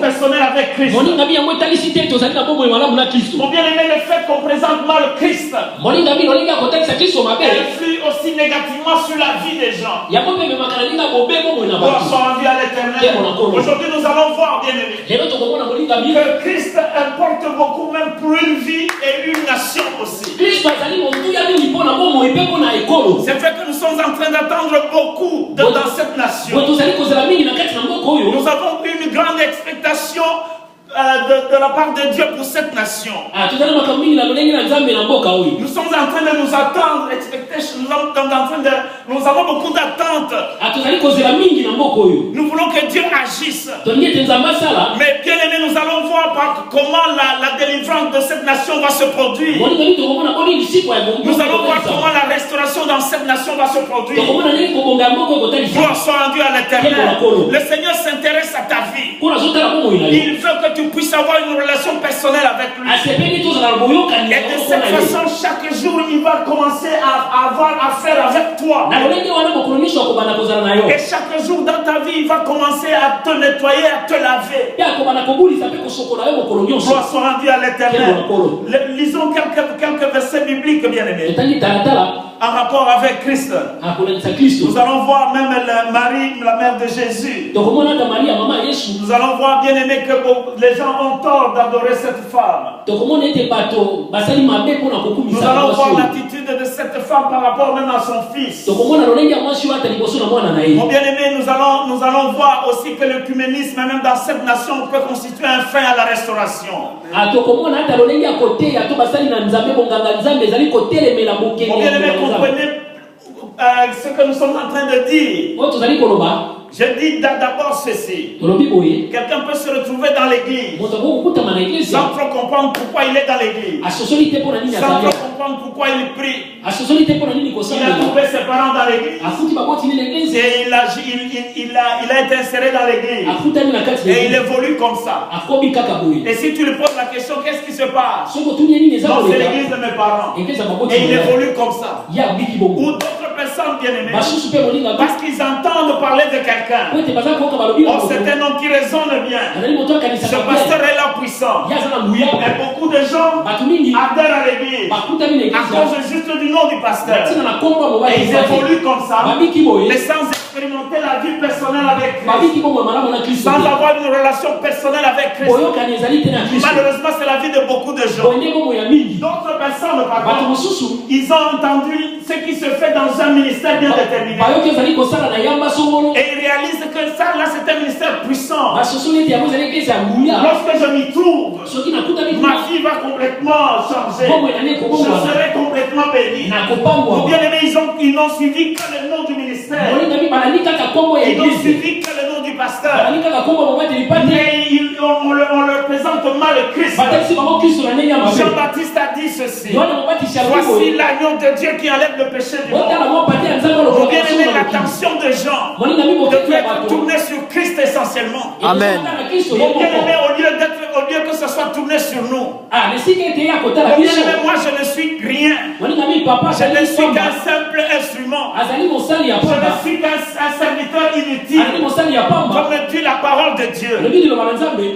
personnelle avec Christ. Mon bien-aimé, le fait qu'on présente mal le Christ influe aussi négativement sur la vie des gens. Gloire soit rendue à l'Éternel. Aujourd'hui, nous allons voir, bien-aimé, que Christ importe beaucoup, même pour une vie et une nation aussi. C'est vrai que nous sommes en train d'attendre beaucoup dans cette nation. Nous avons une grande expectation de la part de Dieu pour cette nation. Nous sommes en train de nous attendre, nous avons beaucoup d'attentes. Nous voulons que Dieu agisse. Mais bien aimé, nous allons voir comment la délivrance de cette nation va se produire. Nous allons voir comment la restauration dans cette nation va se produire. Gloire soit rendue à l'Éternel. Le Seigneur s'intéresse à ta vie. Il veut que tu puisses avoir une relation personnelle avec lui. Et de cette façon, chaque jour, il va commencer à avoir affaire avec toi. Et chaque jour dans ta vie, il va commencer à te nettoyer, à te laver. Gloire soit rendue à l'Éternel. Lisons quelques versets bibliques, bien aimés, en rapport avec Christ. Nous allons voir même Marie, la mère de Jésus. Nous allons voir, bien aimé, que les gens ont tort d'adorer cette femme. Nous allons voir l'attitude de cette femme par rapport même à son fils. Mon bien aimé, nous allons voir aussi que l'œcuménisme, même dans cette nation, peut constituer un frein à la restauration. Mon bien aimé, comprenez ce que nous sommes en train de dire. Je dis d'abord ceci. Quelqu'un peut se retrouver dans l'église sans trop comprendre pourquoi il est dans l'église, sans trop comprendre pourquoi il prie. Il a trouvé ses parents dans l'église et il a été inséré dans l'église et il évolue comme ça. Et si tu lui poses la question, qu'est-ce qui se passe? Non, c'est l'église de mes parents. Et il évolue comme ça. Ou d'autres personnes, bien aimées, parce qu'ils entendent parler de quelqu'un. Oh, c'est un homme qui résonne bien. Ce pasteur est là puissant. Et beaucoup de gens adhèrent à l'église à cause juste du nom du pasteur. Et ils évoluent comme ça, mais sans expérimenter la vie personnelle avec Christ, sans avoir une relation personnelle avec Christ. Malheureusement, c'est la vie de beaucoup de gens. D'autres personnes, par contre, ils ont entendu ce qui se fait dans un ministère bien déterminé. Et ils réalisent que ça, là, c'est un ministère puissant. Lorsque je m'y trouve, ma vie va complètement changer. Je serai complètement béni. Ou bien aimé, ils n'ont suivi que le nom du ministère. Ils n'ont suivi que le nom du pasteur. Mais on leur présente mal le Christ. Jean-Baptiste a dit ceci: voici l'agneau de Dieu qui enlève le péché du monde. Vous bien aimé, l'attention de Jean devrait être tournée sur Christ essentiellement. Amen. Mon bien aimé, au lieu que ce soit tourné sur nous. Mon bien aimé, moi je ne suis rien. Je ne suis qu'un simple instrument. Je ne suis qu'un serviteur inutile. Comme le dit la parole de Dieu.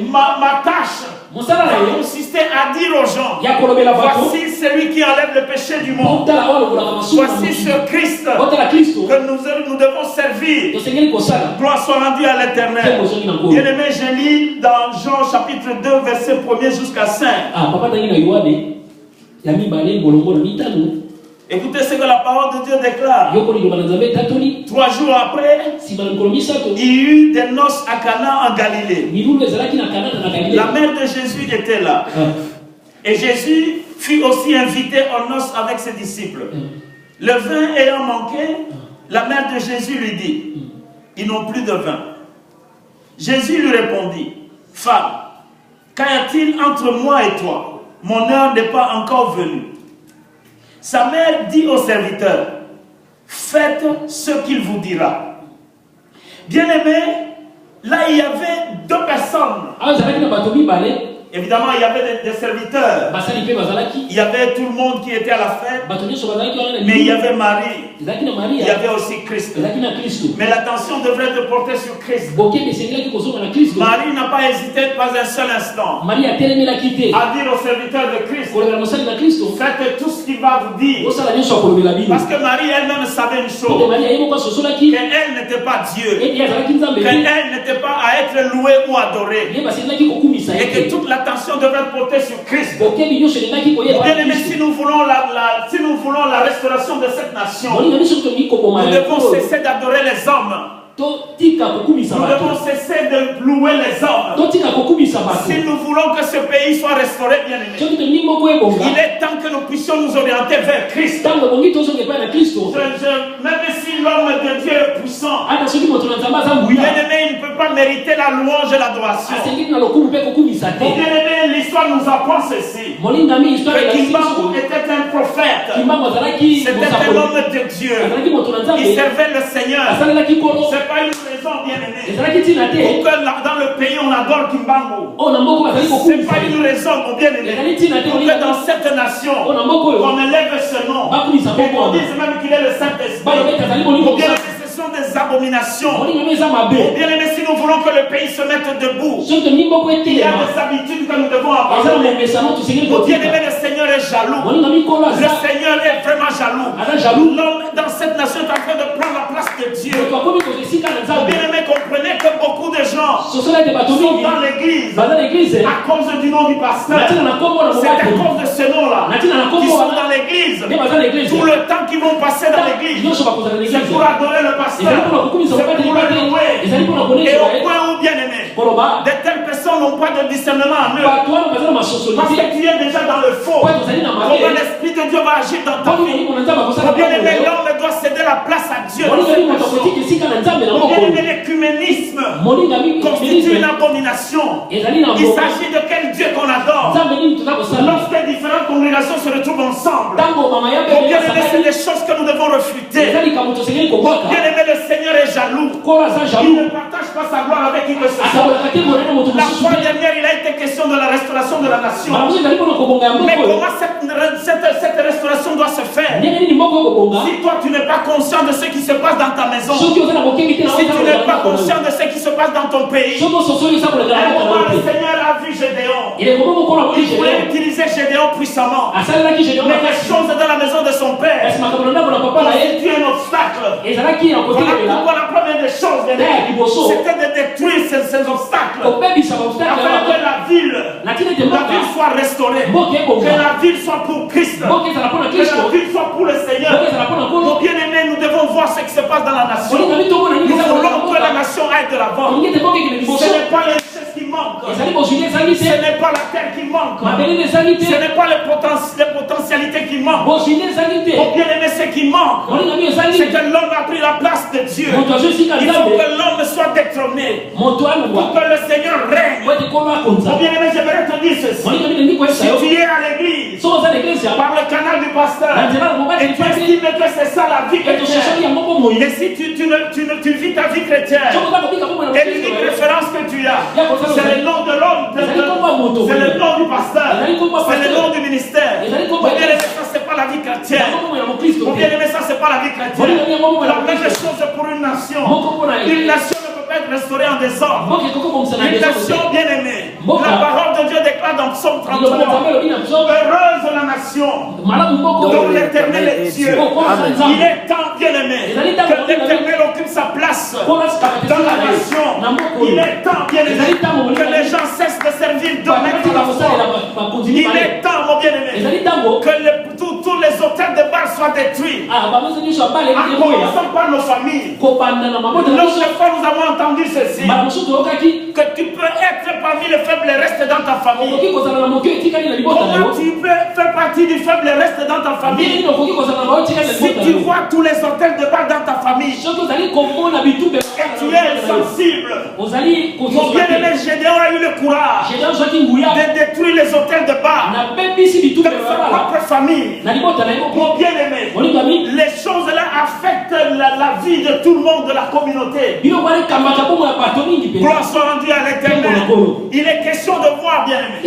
Ma tâche va consister à dire aux gens: voici celui qui enlève le péché du monde. Voici ce Christ que nous devons servir. Gloire soit rendue à l'Éternel. Bien aimé, je lis dans Jean chapitre 2 verset 1er jusqu'à 5. Écoutez ce que la parole de Dieu déclare. 3 jours après, il y eut des noces à Cana en Galilée. La mère de Jésus était là. Et Jésus fut aussi invité aux noces avec ses disciples. Le vin ayant manqué, la mère de Jésus lui dit: ils n'ont plus de vin. Jésus lui répondit: femme, qu'y a-t-il entre moi et toi? Mon heure n'est pas encore venue. Sa mère dit au serviteur: faites ce qu'il vous dira. Bien aimé, là il y avait 2 personnes. Évidemment, il y avait des serviteurs. Il y avait tout le monde qui était à la fête. Mais il y avait Marie. il y avait aussi Christ. Mais l'attention devrait être portée sur Christ. Marie n'a pas hésité pas un seul instant à dire aux serviteurs de Christ, faites tout ce qu'il va vous dire. Parce que Marie elle-même savait une chose, qu'elle n'était pas Dieu, qu'elle n'était pas à être louée ou adorée, et que toute l'attention devrait être portée sur Christ. Bien aimé, si nous voulons la restauration de cette nation, nous devons cesser d'adorer les hommes. Nous devons cesser de louer les hommes. Si nous voulons que ce pays soit restauré, bien aimé, il est temps que nous puissions nous orienter vers Christ. Même si l'homme de Dieu est puissant, bien aimé, il ne peut pas mériter la louange et l'adoration. Bien aimé, l'histoire nous apprend ceci. Que Kimbangu était un prophète. C'était un homme de Dieu. Il servait le Seigneur. C'est pas une raison, bien aimé, pour que dans le pays on adore Kimbangu. C'est pas une raison, mon bien aimé, pour que dans cette nation on élève ce nom et qu'on dise même qu'il est le Saint-Esprit. Mon bien aimé, ce sont des abominations. Mon bien aimé, si nous voulons que le pays se mette debout, il y a des habitudes que nous devons avoir. Mon bien aimé, le Seigneur est jaloux. Le Seigneur est vraiment jaloux. L'homme dans cette nation est en train de prendre la place de Dieu. Bien aimé, comprenez que beaucoup de gens sont dans l'église à cause du nom du pasteur. C'est à cause de ce nom-là qu'ils sont dans l'église. Tout le temps qu'ils vont passer dans l'église, c'est pour adorer le pasteur, c'est pour le louer. Et au point où, bien aimé, de telles personnes n'ont pas de discernement en eux, parce que tu es déjà dans le faux. Comment l'Esprit de Dieu va agir dans ta vie. Bien aimé, l'homme doit céder la place à Dieu. Bien aimé, l'écuménisme constitue une abomination. Il s'agit de quel Dieu qu'on adore. Lorsque différentes congrégations se retrouvent ensemble, bien aimé, c'est des choses que nous devons refuter. Bien aimé, le Seigneur est jaloux. Il ne partage pas sa gloire avec qui que ce soit. La fois dernière, il a été question de la restauration de la nation. Mais comment cette restauration doit se faire? Si toi tu n'es pas conscient de ce qui se passe dans ta maison, si tu n'es pas conscient de ce qui se passe dans ton pays, le Seigneur a vu Gédéon. Il voulait utiliser Gédéon puissamment. Mais les choses dans la maison de son père constituent un obstacle. Voilà pourquoi la première des choses, c'était de détruire ces obstacles, afin que la ville soit restaurée, que la ville soit pour Christ, que la ville soit pour le Seigneur. Nos bien-aimés, nous devons voir ce qui se passe dans la nation. Nous voulons que la nation aille de l'avant. Ce n'est pas les richesses qui manquent, ce n'est pas la terre qui manque, ce n'est pas les potentialités qui manquent. Mon bien-aimé, ce qui manque, c'est que l'homme a pris la place de Dieu. Il faut que l'homme soit détrôné pour que le Seigneur règne. Mon bien-aimé, j'aimerais te dire ceci. Si tu es à l'église par le canal du pasteur et tu estimes que c'est ça la vie chrétienne, et si tu vis ta vie chrétienne et l'unique référence que tu as, c'est le nom de l'homme, c'est le nom du pasteur, c'est le nom du ministère. Mon bien-aimé, ça c'est pas la vie chrétienne. Mon bien-aimé, ça c'est pas la vie chrétienne. La même chose pour une nation. Une nation ne peut pas être restaurée en désordre. Une nation bien-aimée. La parole de Dieu déclare dans Psaume 33, heureuse la nation dont l'Éternel est Dieu. Il est temps, bien-aimé, que l'Éternel occupe sa place dans la nation. Il est temps, bien-aimé, que les gens cessent de servir d'honnête à la foi. Il est temps, mon bien-aimé, que tous les hôtels de Baal soient détruits, en commençant par nos familles. L'autre fois, nous avons entendu ceci, que tu peux être parmi les faibles et rester dans ta famille. Comment tu peux faire partie du faible et rester dans ta famille si tu vois tous les hôtels de Baal dans ta famille et tu es insensible? Mon bien-aimé, Gédéon a eu le courage de détruire les hôtels de Baal de sa propre famille. Mon bien-aimé, les choses là affectent la vie de tout le monde de la communauté. Gloire soit rendue à l'Éternel. Il est question question de voir, bien aimé.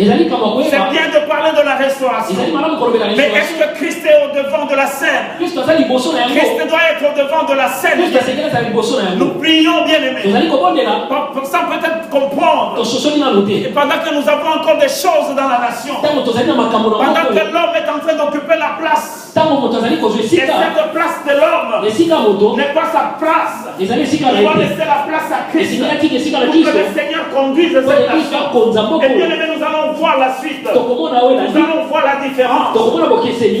C'est bien de parler de la restauration. Mais est-ce que Christ est au devant de la scène? Christ doit être au devant de la scène. Nous prions, bien aimé, sans peut-être comprendre. Et pendant que nous avons encore des choses dans la nation, pendant que l'homme est en train d'occuper la place, et cette place de l'homme n'est pas sa place, il doit laisser la place à Christ pour que le Seigneur conduise cette nation. Et bien aimé, nous allons voir la suite. Nous allons voir la différence.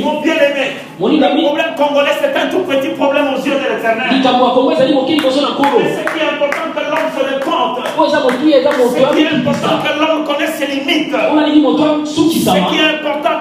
Mon bien aimé, le problème congolais, c'est un tout petit problème aux yeux de l'Éternel. Mais ce qui est important que l'homme se rende compte, ce qui est important que l'homme connaisse ses limites, ce qui est important